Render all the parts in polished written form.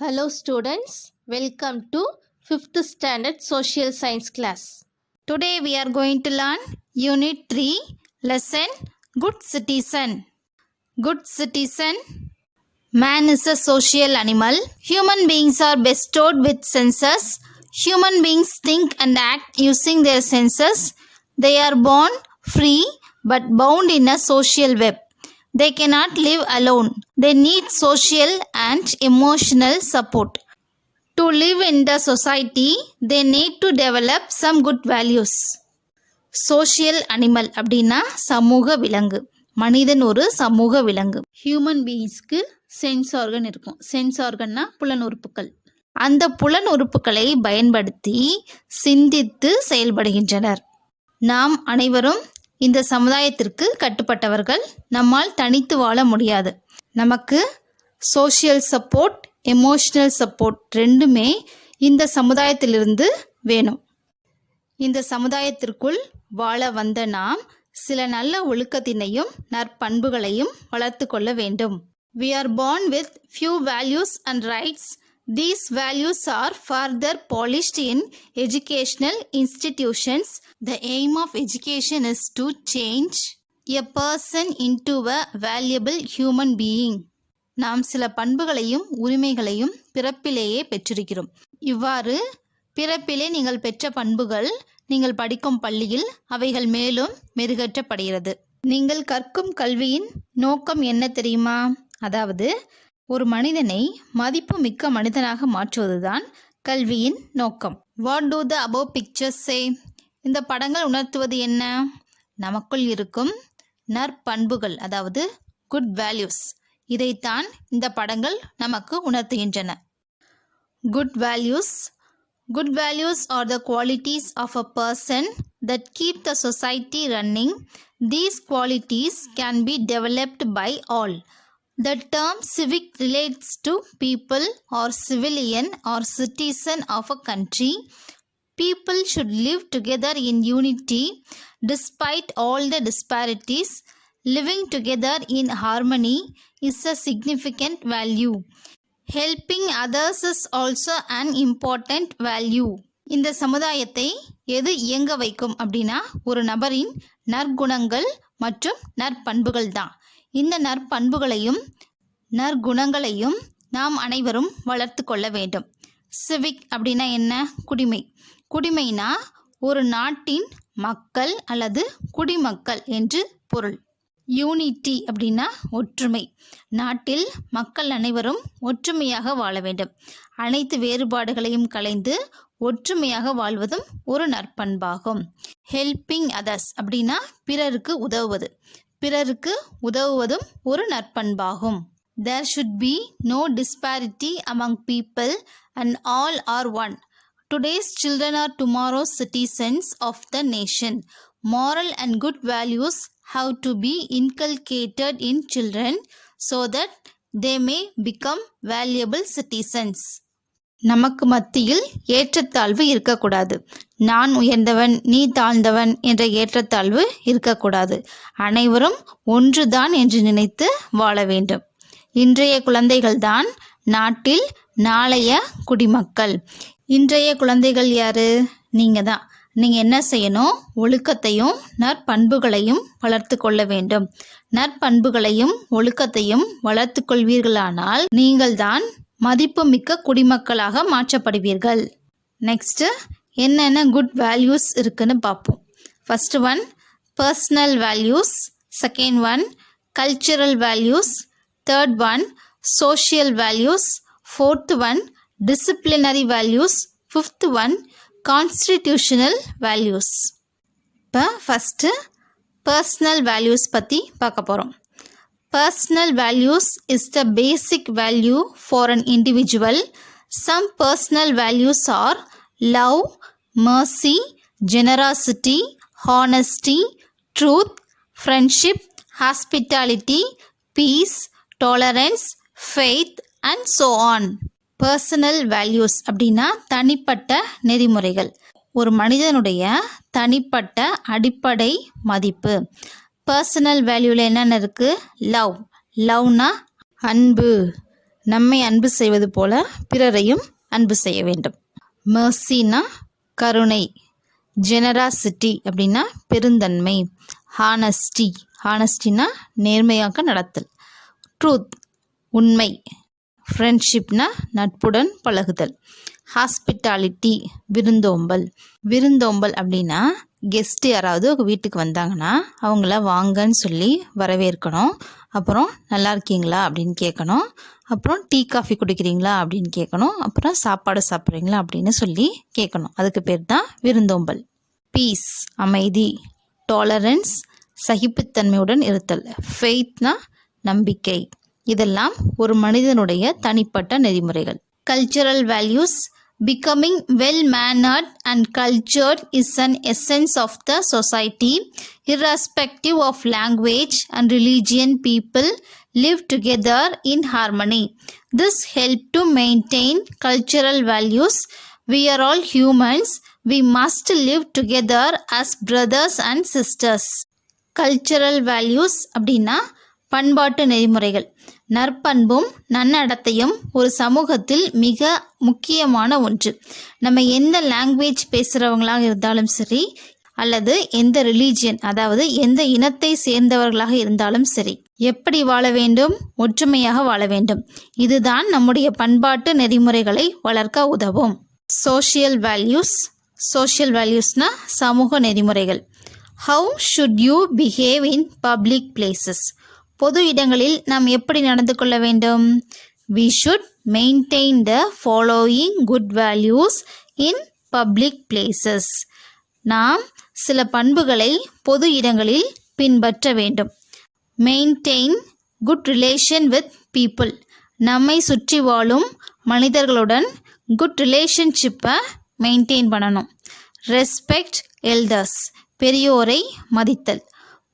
Hello students, welcome to 5th standard social science class. Today we are going to learn unit 3 lesson Good Citizen. Good Citizen. Man is a social animal. Human beings are bestowed with senses. Human beings think and act using their senses. They are born free but bound in a social web. They cannot live alone. They need social and emotional support. To live in the society, they need to develop some good values. Social animal அப்படின்னா சமூக விலங்கு. மனிதன் ஒரு சமூக விலங்கு. Human பீயிங்ஸ்க்கு sense organ இருக்கும். Sense ஆர்கன்னா புலன் உறுப்புகள். அந்த புலன் உறுப்புகளை பயன்படுத்தி சிந்தித்து செயல்படுகின்றனர். நாம் அனைவரும் இந்த சமுதாயத்திற்கு கட்டுப்பட்டவர்கள். நம்மால் தனித்து வாழ முடியாது. நமக்கு சோஷியல் சப்போர்ட், எமோஷனல் சப்போர்ட் ரெண்டுமே இந்த சமுதாயத்திலிருந்து வேணும். இந்த சமுதாயத்திற்குள் வாழ வந்த நாம் சில நல்ல ஒழுக்கத்தினையும் நற்பண்புகளையும் வளர்த்து கொள்ள வேண்டும். We are born with few values and rights. These values are further polished in educational institutions. The aim of education is to change a person into a valuable human being. நாம் சில பண்புகளையும் உரிமைகளையும் பிறப்பிலேயே பெற்றிருக்கிறோம். இவ்வாறு பிறப்பிலே நீங்கள் பெற்ற பண்புகள் நீங்கள் படிக்கும் பள்ளியில் அவைகள் மேலும் மெருகேற்றப்படுகிறது. நீங்கள் கற்கும் கல்வியின் நோக்கம் என்ன தெரியுமா? அதாவது ஒரு மனிதனை மதிப்பு மிக்க மனிதனாக மாற்றுவதுதான் கல்வியின் நோக்கம். What do the above pictures say? இந்த படங்கள் உணர்த்துவது என்ன? நமக்குள் இருக்கும் நற்பண்புகள், அதாவது குட் வேல்யூஸ். இதைத்தான் இந்த படங்கள் நமக்கு உணர்த்துகின்றன. Good values. Good values are the qualities of a person that keep the society running. These qualities can be developed by all. The term civic relates to people or civilian or citizen of a country. People should live together in unity despite all the disparities. Living together in harmony is a significant value. Helping others is also an important value. இந்த சமுதாயத்தை எது இயங்க வைக்கும் அப்படின்னா ஒரு நபரின் நற்குணங்கள் மற்றும் நற்பண்புகள் தான். இந்த நற்பண்புகளையும் நற்குணங்களையும் நாம் அனைவரும் வளர்த்து கொள்ள வேண்டும். சிவிக் அப்படின்னா என்ன? குடிமை. குடிமைனா ஒரு நாட்டின் மக்கள் அல்லது குடிமக்கள் என்று பொருள். யூனிட்டி அப்படின்னா ஒற்றுமை. நாட்டில் மக்கள் அனைவரும் ஒற்றுமையாக வாழ வேண்டும். அனைத்து வேறுபாடுகளையும் களைந்து ஒற்றுமையாக வாழ்வதும் ஒரு நற்பண்பாகும். ஹெல்பிங் அதர்ஸ் அப்படின்னா பிறருக்கு உதவுவது. பிறருக்கு உதவுவதும் ஒரு நற்பண்பாகும். There should be no disparity among people and all are one. Today's children are tomorrow's citizens of the nation. Moral and good values have to be inculcated in children so that they may become valuable citizens. நமக்கு மத்தியில் ஏற்றத்தாழ்வு இருக்கக்கூடாது. நான் உயர்ந்தவன், நீ தாழ்ந்தவன் என்ற ஏற்றத்தாழ்வு இருக்கக்கூடாது. அனைவரும் ஒன்றுதான் என்று நினைத்து வாழ வேண்டும். இன்றைய குழந்தைகள்தான் நாட்டில் நாளைய குடிமக்கள். இன்றைய குழந்தைகள் யாரு? நீங்க தான். நீங்கள் என்ன செய்யணும்? ஒழுக்கத்தையும் நற்பண்புகளையும் வளர்த்து கொள்ள வேண்டும். நற்பண்புகளையும் ஒழுக்கத்தையும் வளர்த்து கொள்வீர்களானால் நீங்கள் தான் மதிப்புமிக்க குடிமக்களாக மாற்றப்படுவீர்கள். நெக்ஸ்ட்டு என்னென்ன குட் வேல்யூஸ் இருக்குன்னு பார்ப்போம். First one personal values, second one cultural values, third one social values, fourth one disciplinary values, fifth one constitutional values. இப்போ ஃபஸ்ட்டு பர்சனல் வேல்யூஸ் பற்றி பார்க்க போகிறோம். Personal values is the basic value for an individual. Some personal values are love, mercy, generosity, honesty, truth, friendship, hospitality, peace, tolerance, faith and so on. Personal values அப்படின்னா தனிப்பட்ட நெறிமுறைகள். ஒரு மனிதனுடைய தனிப்பட்ட அடிப்படை மதிப்பு. பர்சனல் வேல்யூவில் என்னென்ன இருக்குது? லவ். லவ்னா அன்பு. நம்மை அன்பு செய்வது போல பிறரையும் அன்பு செய்ய வேண்டும். மெர்சினா கருணை, ஜெனராசிட்டி அப்படின்னா பெருந்தன்மை, ஹானஸ்டி, ஹானஸ்டினா நேர்மையாக நடத்தல், ட்ரூத் உண்மை, ஃப்ரெண்ட்ஷிப்னா நட்புடன் பழகுதல், ஹாஸ்பிட்டாலிட்டி விருந்தோம்பல். விருந்தோம்பல் அப்படின்னா கெஸ்ட்டு யாராவது வீட்டுக்கு வந்தாங்கன்னா அவங்கள வாங்கன்னு சொல்லி வரவேற்கணும். அப்புறம் நல்லா இருக்கீங்களா அப்படின்னு கேட்கணும். அப்புறம் டீ காஃபி குடிக்கிறீங்களா அப்படின்னு கேட்கணும். அப்புறம் சாப்பாடு சாப்பிட்றீங்களா அப்படின்னு சொல்லி கேட்கணும். அதுக்கு பேர் தான் விருந்தோம்பல். பீஸ் அமைதி, டாலரன்ஸ் சகிப்புத்தன்மையுடன் இருத்தல், ஃபெய்த்னா நம்பிக்கை. இதெல்லாம் ஒரு மனிதனுடைய தனிப்பட்ட நெறிமுறைகள். Cultural values. Becoming well-mannered and cultured is an essence of the society. Irrespective of language and religion, people live together in harmony. This helps to maintain cultural values. We are all humans. We must live together as brothers and sisters. Cultural values அப்படின்னா பண்பாட்டு நெறிமுறைகள். நற்பண்பும் நன்னடத்தையும் ஒரு சமூகத்தில் மிக முக்கியமான ஒன்று. நம்ம எந்த லாங்குவேஜ் பேசுகிறவங்களாக இருந்தாலும் சரி, அல்லது எந்த ரிலீஜியன் அதாவது எந்த இனத்தை சேர்ந்தவர்களாக இருந்தாலும் சரி, எப்படி வாழ வேண்டும்? ஒற்றுமையாக வாழ வேண்டும். இதுதான் நம்முடைய பண்பாட்டு நெறிமுறைகளை வளர்க்க உதவும். Social values. சோஷியல் வேல்யூஸ்னா சமூக நெறிமுறைகள். How should you behave in public places? பொது இடங்களில் நாம் எப்படி நடந்து கொள்ள வேண்டும்? We should maintain the following good values in public places. நாம் சில பண்புகளை பொது இடங்களில் பின்பற்ற வேண்டும். Maintain good relation with people. நம்மை சுற்றி வாழும் மனிதர்களுடன் குட் ரிலேஷன்ஷிப்பை மெயின்டைன் பண்ணணும். Respect elders. பெரியோரை மதித்தல்.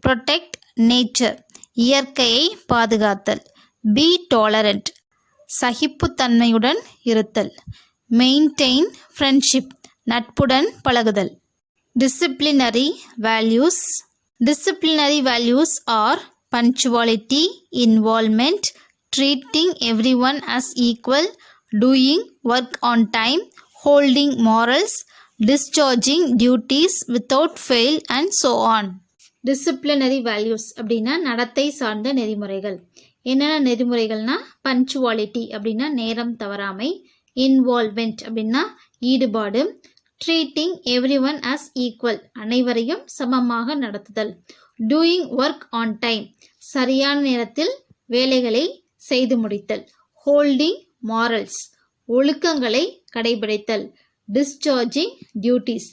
Protect nature. இயற்கையை பாதுகாத்தல். B tolerant. சகிப்புத்தன்மையுடன் இருத்தல். Maintain friendship. நட்புடன் பழகுதல். Disciplinary values. Disciplinary values are punctuality, involvement, treating every one as equal, doing work on time, holding morals, discharging duties without fail and so on. Disciplinary values அப்படின்னா நடத்தை சார்ந்த நெறிமுறைகள். என்னென்ன நெறிமுறைகள்னா punctuality அப்படின்னா நேரம் தவறாமை, இன்வால்வ்மெண்ட் அப்படின்னா ஈடுபாடு, treating every one as equal அனைவரையும் சமமாக நடத்துதல், டூயிங் ஒர்க் ஆன் டைம் சரியான நேரத்தில் வேலைகளை செய்து முடித்தல், ஹோல்டிங் மாரல்ஸ் ஒழுக்கங்களை கடைபிடித்தல், டிஸ்சார்ஜிங் டியூட்டிஸ்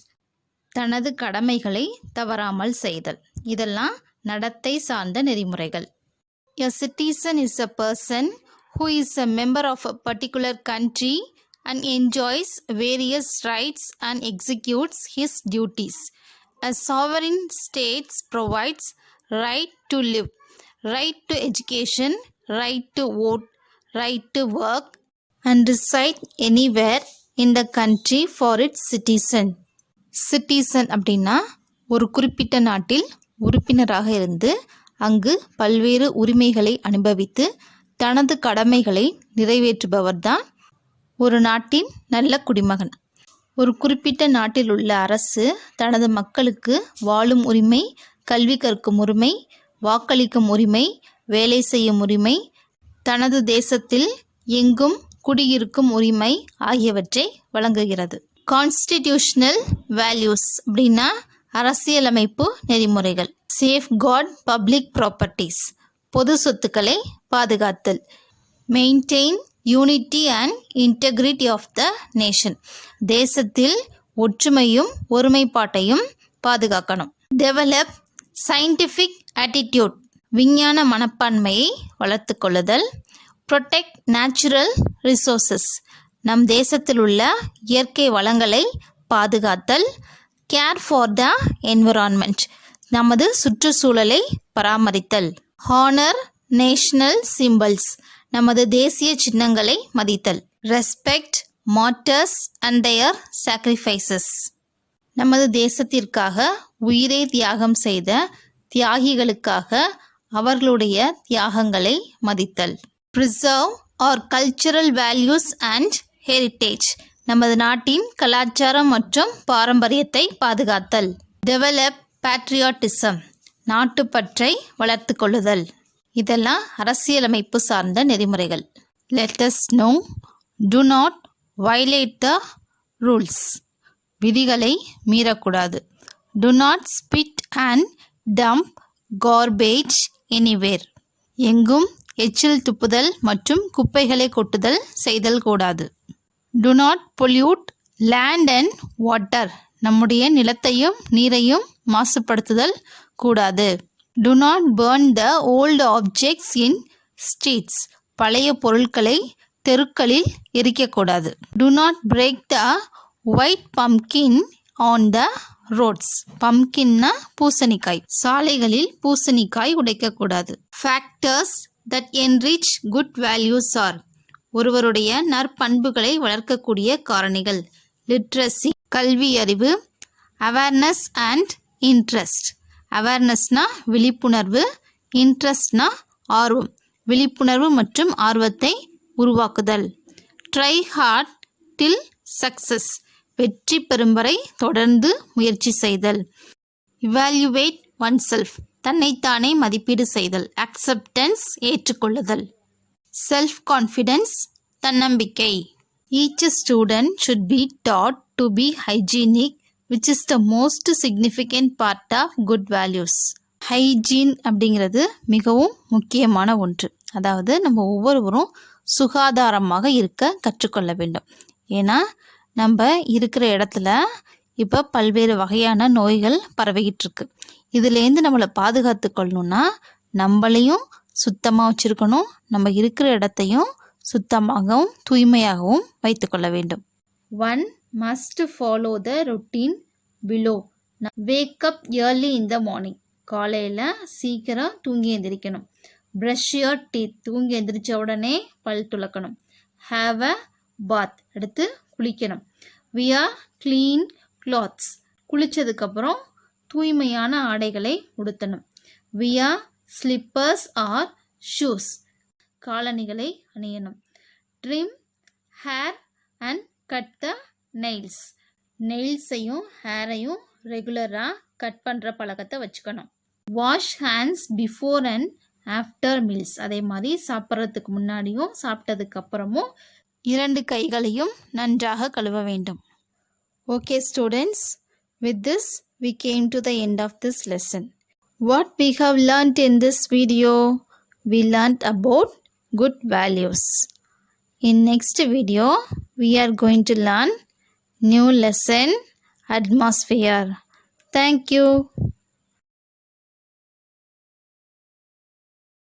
தனது கடமைகளை தவறாமல் செய்தல். இதெல்லாம் நடத்தை சார்ந்த நெறிமுறைகள். A citizen is a person who is a member of a particular country and enjoys various rights and executes his duties. A sovereign state provides right to live, right to education, right to vote, right to work and reside anywhere in the country for its citizen. Citizen அப்படின்னா ஒரு குறிப்பிட்ட நாட்டில் உறுப்பினராக இருந்து அங்கு பல்வேறு உரிமைகளை அனுபவித்து தனது கடமைகளை நிறைவேற்றுபவர் தான் ஒரு நாட்டின் நல்ல குடிமகன். ஒரு குறிப்பிட்ட நாட்டில் உள்ள அரசு தனது மக்களுக்கு வாழும் உரிமை, கல்வி கற்கும் உரிமை, வாக்களிக்கும் உரிமை, வேலை செய்யும் உரிமை, தனது தேசத்தில் எங்கும் குடியிருக்கும் உரிமை ஆகியவற்றை வழங்குகிறது. கான்ஸ்டிடியூஷனல் வேல்யூஸ் அப்படின்னா அரசியலமைப்பு நெறிமுறைகள். சேஃப்கார்ட் பப்ளிக் ப்ராப்பர்ட்டிஸ் பொது சொத்துக்களை பாதுகாத்தல். Maintain unity and integrity of the nation தேசத்தில் ஒற்றுமையும் ஒருமைப்பாட்டையும் பாதுகாக்கணும். டெவலப் சயின்டிஃபிக் ஆட்டிடியூட் விஞ்ஞான மனப்பான்மையை வளர்த்து கொள்ளுதல். ப்ரொடெக்ட் நேச்சுரல் ரிசோர்சஸ் நம் தேசத்தில் உள்ள இயற்கை வளங்களை பாதுகாத்தல். கேர் ஃபார் த என்விரான்மெண்ட் நமது சுற்றுச்சூழலை பராமரித்தல். ஹானர் நேஷனல் சிம்பல்ஸ் நமது தேசிய சின்னங்களை மதித்தல். Respect martyrs and their sacrifices நமது தேசத்திற்காக உயிரை தியாகம் செய்த தியாகிகளுக்காக அவர்களுடைய தியாகங்களை மதித்தல். Preserve our cultural values and heritage. நமது நாட்டின் கலாச்சாரம் மற்றும் பாரம்பரியத்தை பாதுகாத்தல். Develop patriotism. நாட்டுப்பற்றை வளர்த்து கொள்ளுதல். இதெல்லாம் அரசியலமைப்பு சார்ந்த நெறிமுறைகள். Let us know. Do not violate the rules. விதிகளை மீறக்கூடாது. Do not spit and dump garbage anywhere. எங்கும் எச்சில் துப்புதல் மற்றும் குப்பைகளை கொட்டுதல் செய்தல் கூடாது. Do not pollute land and water. நம்முடைய நிலத்தையும் நீரையும் மாசுபடுத்துதல் கூடாது. Do not burn the old objects in streets. பழைய பொருட்களை தெருக்களில் எரிக்கக்கூடாது. Do not break the white pumpkin on the roads. பம்கின்னா பூசணிக்காய். சாலைகளில் பூசணிக்காய் உடைக்கக்கூடாது. Factors that enrich good values are. ஒருவருடைய நற்பண்புகளை வளர்க்கக்கூடிய காரணிகள். லிட்ரஸி கல்வி அறிவு. Awareness and interest. அவேர்னஸ்னா விழிப்புணர்வு, இன்ட்ரெஸ்ட்னா ஆர்வம். விழிப்புணர்வு மற்றும் ஆர்வத்தை உருவாக்குதல். Try hard till success. வெற்றி பெறும் வரை தொடர்ந்து முயற்சி செய்தல். Evaluate oneself. தன்னைத்தானே மதிப்பீடு செய்தல். அக்செப்டன்ஸ் ஏற்றுக்கொள்ளுதல். செல்ஃப் கான்ஃபிடென்ஸ் தன்னம்பிக்கை. Each student should be taught to be hygienic which is the most significant part of good values. Hygiene அப்படிங்கிறது மிகவும் முக்கியமான ஒன்று. அதாவது நம்ம ஒவ்வொருவரும் சுகாதாரமாக இருக்க கற்றுக்கொள்ள வேண்டும். ஏன்னா நம்ம இருக்கிற இடத்துல இப்போ பல்வேறு வகையான நோய்கள் பரவிக்கிட்டு இருக்கு. இதுலேருந்து நம்மளை பாதுகாத்து கொள்ளணும்னா நம்மளையும் சுத்தமாக வச்சுருக்கணும், நம்ம இருக்கிற இடத்தையும் சுத்தமாகவும் தூய்மையாகவும் வைத்துக்கொள்ள வேண்டும். One must follow the routine below. Wake up early in the morning. காலையில் சீக்கிரம் தூங்கி எந்திரிக்கணும். Brush your teeth. தூங்கி எந்திரிச்ச உடனே பல் துலக்கணும். Have a bath. அடுத்து குளிக்கணும். Wear clean clothes. குளித்ததுக்கப்புறம் தூய்மையான ஆடைகளை உடுத்தணும். Wear slippers or shoes. காலணிகளை அணியணும். Trim hair and cut the nails. நெயில்ஸையும் ஹேரையும் ரெகுலராக கட் பண்ணுற பழக்கத்தை வச்சுக்கணும். Wash hands before and after meals. அதே மாதிரி சாப்பிட்றதுக்கு முன்னாடியும் சாப்பிட்டதுக்கு அப்புறமும் 2 கைகளையும் நன்றாக கழுவ வேண்டும். Okay students, with this we came to the end of this lesson. What we have learnt in this video? We learnt about good values. In next video we are going to learn new lesson, atmosphere. Thank you.